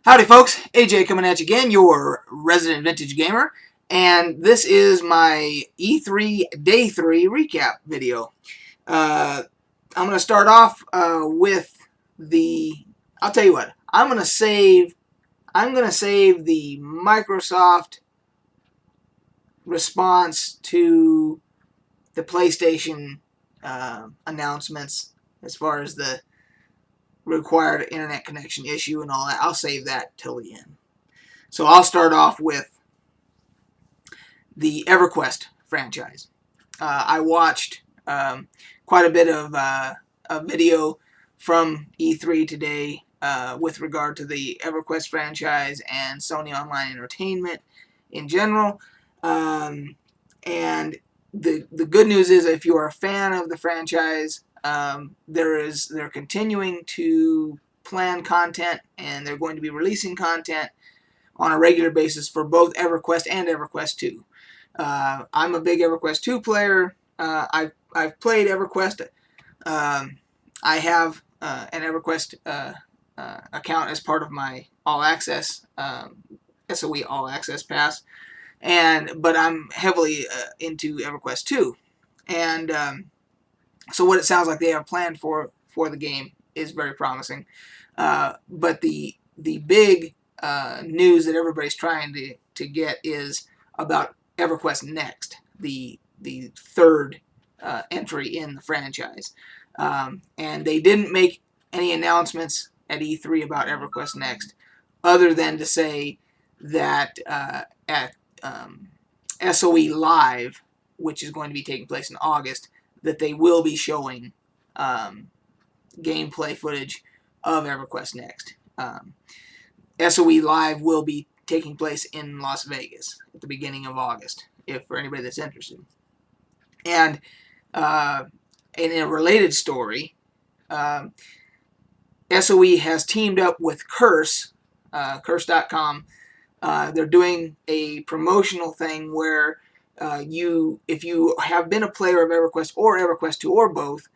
Howdy folks, AJ coming at you again, your resident vintage gamer, and this is my E3 Day 3 recap video. I'm going to start off with I'll tell you what, I'm going to save the Microsoft response to the PlayStation announcements as far as the required internet connection issue and all that. I'll save that till the end. So I'll start off with the EverQuest franchise. I watched quite a bit of a video from E3 today with regard to the EverQuest franchise and Sony Online Entertainment in general. And the good news is, if you are a fan of the franchise, they're continuing to plan content, and they're going to be releasing content on a regular basis for both EverQuest and EverQuest 2. I'm a big EverQuest 2 player. I've played EverQuest. I have an EverQuest account as part of my All Access SOE All Access Pass, but I'm heavily into EverQuest 2, and so what it sounds like they have planned for the game is very promising. But the big news that everybody's trying to get is about EverQuest Next, the third entry in the franchise. And they didn't make any announcements at E3 about EverQuest Next, other than to say that at SOE Live, which is going to be taking place in August, that they will be showing gameplay footage of EverQuest Next. SOE Live will be taking place in Las Vegas at the beginning of August, for anybody that's interested. And in a related story, SOE has teamed up with Curse, Curse.com. They're doing a promotional thing where if you have been a player of EverQuest or EverQuest 2 or both,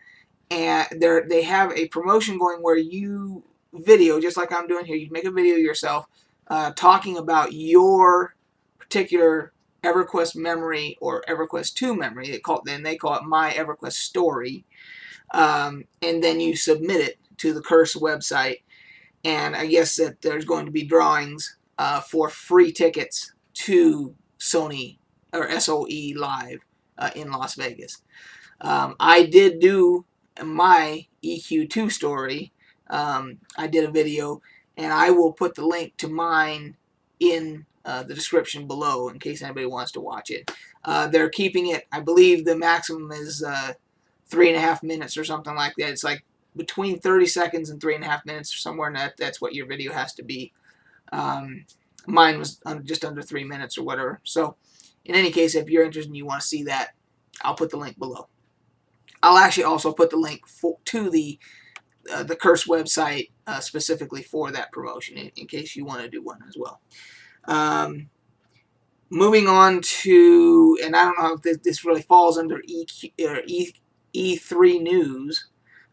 and they have a promotion going where you video, just like I'm doing here, you make a video yourself talking about your particular EverQuest memory or EverQuest 2 memory. They call it My EverQuest Story, and then you submit it to the Curse website, and I guess that there's going to be drawings for free tickets to Sony or SOE Live in Las Vegas. I did do my EQ2 story. I did a video, and I will put the link to mine in the description below in case anybody wants to watch it. They're keeping it, I believe the maximum is 3.5 minutes or something like that. It's like between 30 seconds and 3.5 minutes or somewhere in that. That's what your video has to be. Mine was just under 3 minutes or whatever. So in any case, if you're interested and you want to see that, I'll put the link below. I'll actually also put the link to the Curse website specifically for that promotion in case you want to do one as well. Moving on to, and I don't know if this really falls under E3 news,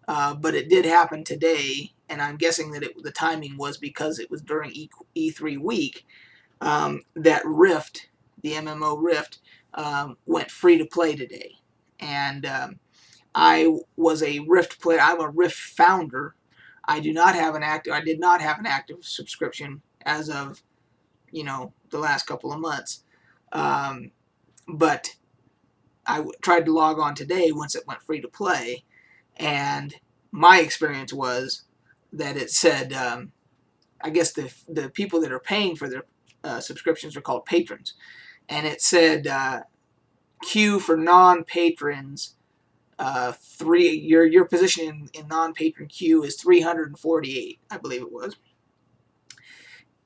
but it did happen today, and I'm guessing that the timing was because it was during E3 week, that Rift, the MMO Rift, went free to play today. And I was a Rift player. I'm a Rift founder. I did not have an active subscription as of, the last couple of months. But I tried to log on today once it went free to play, and my experience was that it said, I guess the people that are paying for their subscriptions are called patrons, and it said queue for non-patrons. Your position in non-patron queue is 348, I believe it was.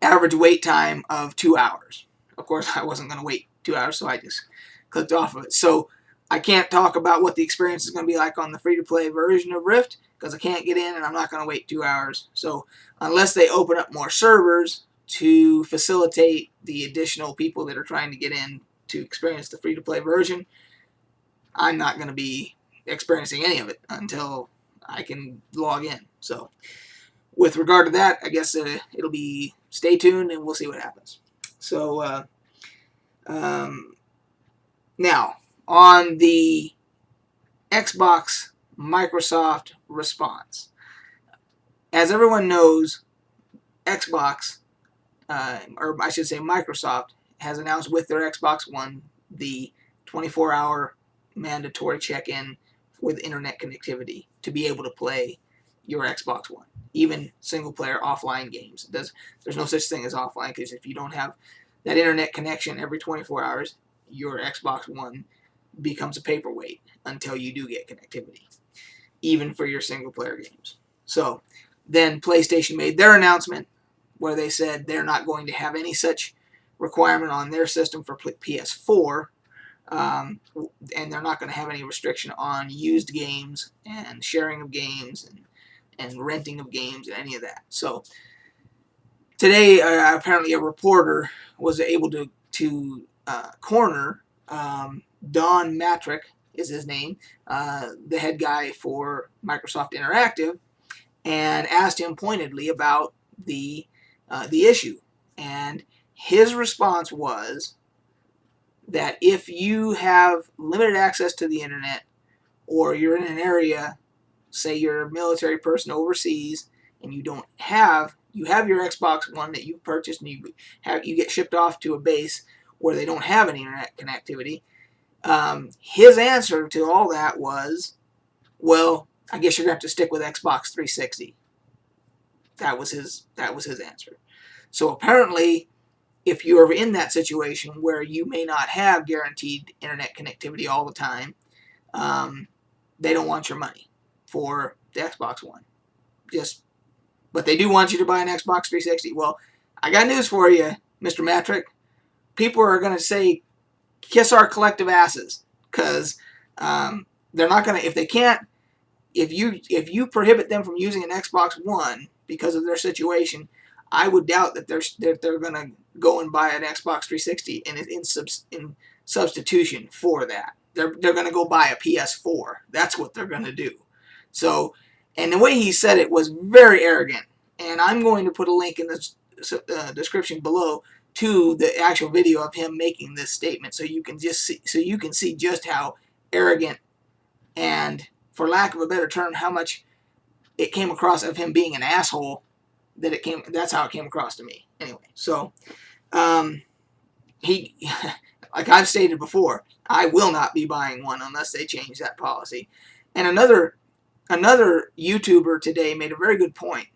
Average wait time of 2 hours. Of course, I wasn't going to wait 2 hours, so I just clicked off of it. So I can't talk about what the experience is going to be like on the free-to-play version of Rift because I can't get in, and I'm not going to wait 2 hours. So unless they open up more servers to facilitate the additional people that are trying to get in to experience the free-to-play version, I'm not going to be experiencing any of it until I can log in. So with regard to that, I guess it'll be stay tuned and we'll see what happens. So now on the Xbox Microsoft response. As everyone knows, Xbox, or I should say Microsoft, has announced with their Xbox One the 24-hour mandatory check-in with internet connectivity to be able to play your Xbox One, even single-player offline games. There's no such thing as offline, because if you don't have that internet connection every 24 hours, your Xbox One becomes a paperweight until you do get connectivity, even for your single-player games. So then PlayStation made their announcement where they said they're not going to have any such requirement on their system for PS4, and they're not going to have any restriction on used games and sharing of games and renting of games and any of that. So today, apparently a reporter was able to corner Don Matrick, is his name, the head guy for Microsoft Interactive, and asked him pointedly about the issue. And his response was that if you have limited access to the internet, or you're in an area, say you're a military person overseas, and you have your Xbox One that you've purchased, and you get shipped off to a base where they don't have any internet connectivity. His answer to all that was, well, I guess you're going to have to stick with Xbox 360. That was his answer. So apparently, if you're in that situation where you may not have guaranteed internet connectivity all the time, they don't want your money for the Xbox One. But they do want you to buy an Xbox 360. Well, I got news for you, Mr. Matrick. People are going to say, kiss our collective asses, because they're not going to, if they can't, if you prohibit them from using an Xbox One because of their situation, I would doubt that they're going to go and buy an Xbox 360 in substitution for that. They're going to go buy a PS4. That's what they're going to do. So, and the way he said it was very arrogant. And I'm going to put a link in the description below to the actual video of him making this statement, so you can see just how arrogant and, for lack of a better term, how much it came across of him being an asshole. That's how it came across to me. Anyway, so he, like I've stated before, I will not be buying one unless they change that policy. And another YouTuber today made a very good point.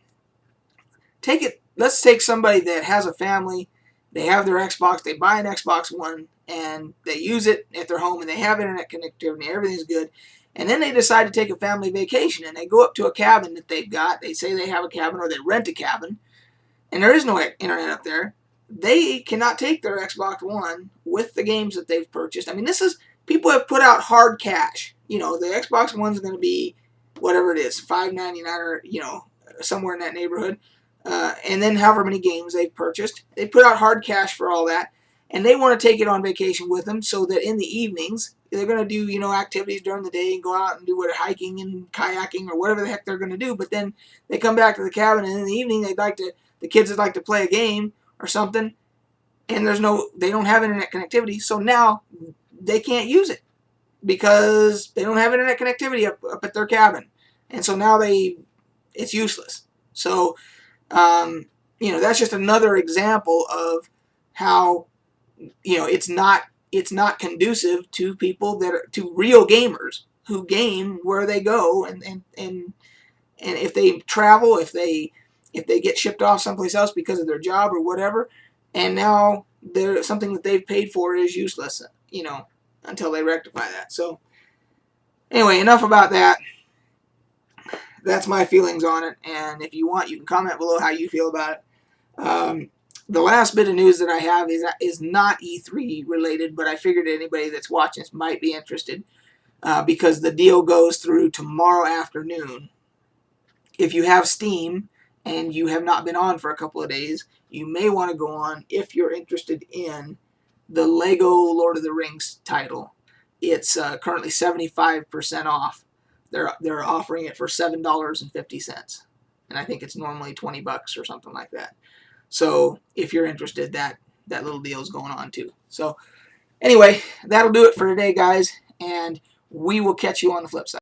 Let's take somebody that has a family, they have their Xbox, they buy an Xbox One, and they use it at their home, and they have internet connectivity, and everything's good. And then they decide to take a family vacation, and they go up to a cabin that they've got. They say they have a cabin, or they rent a cabin, and there is no internet up there. They cannot take their Xbox One with the games that they've purchased. I mean, people have put out hard cash. You know, the Xbox One's going to be whatever it is, $5.99 or, somewhere in that neighborhood. And then however many games they've purchased. They put out hard cash for all that. And they want to take it on vacation with them, so that in the evenings, they're going to do, activities during the day and go out and do hiking and kayaking or whatever the heck they're going to do. But then they come back to the cabin, and in the evening, the kids would like to play a game or something, and they don't have internet connectivity. So now they can't use it because they don't have internet connectivity up at their cabin. And so now it's useless. So, that's just another example of how, it's not conducive to people to real gamers who game where they go, and if they travel, if they get shipped off someplace else because of their job or whatever, and now something that they've paid for is useless, until they rectify that. So anyway, enough about that. That's my feelings on it, and if you want, you can comment below how you feel about it. The last bit of news that I have is not E3 related, but I figured anybody that's watching this might be interested, because the deal goes through tomorrow afternoon. If you have Steam and you have not been on for a couple of days, you may want to go on if you're interested in the Lego Lord of the Rings title. It's currently 75% off. They're offering it for $7.50, and I think it's normally $20 or something like that. So if you're interested, that little deal is going on too. So anyway, that'll do it for today, guys, and we will catch you on the flip side.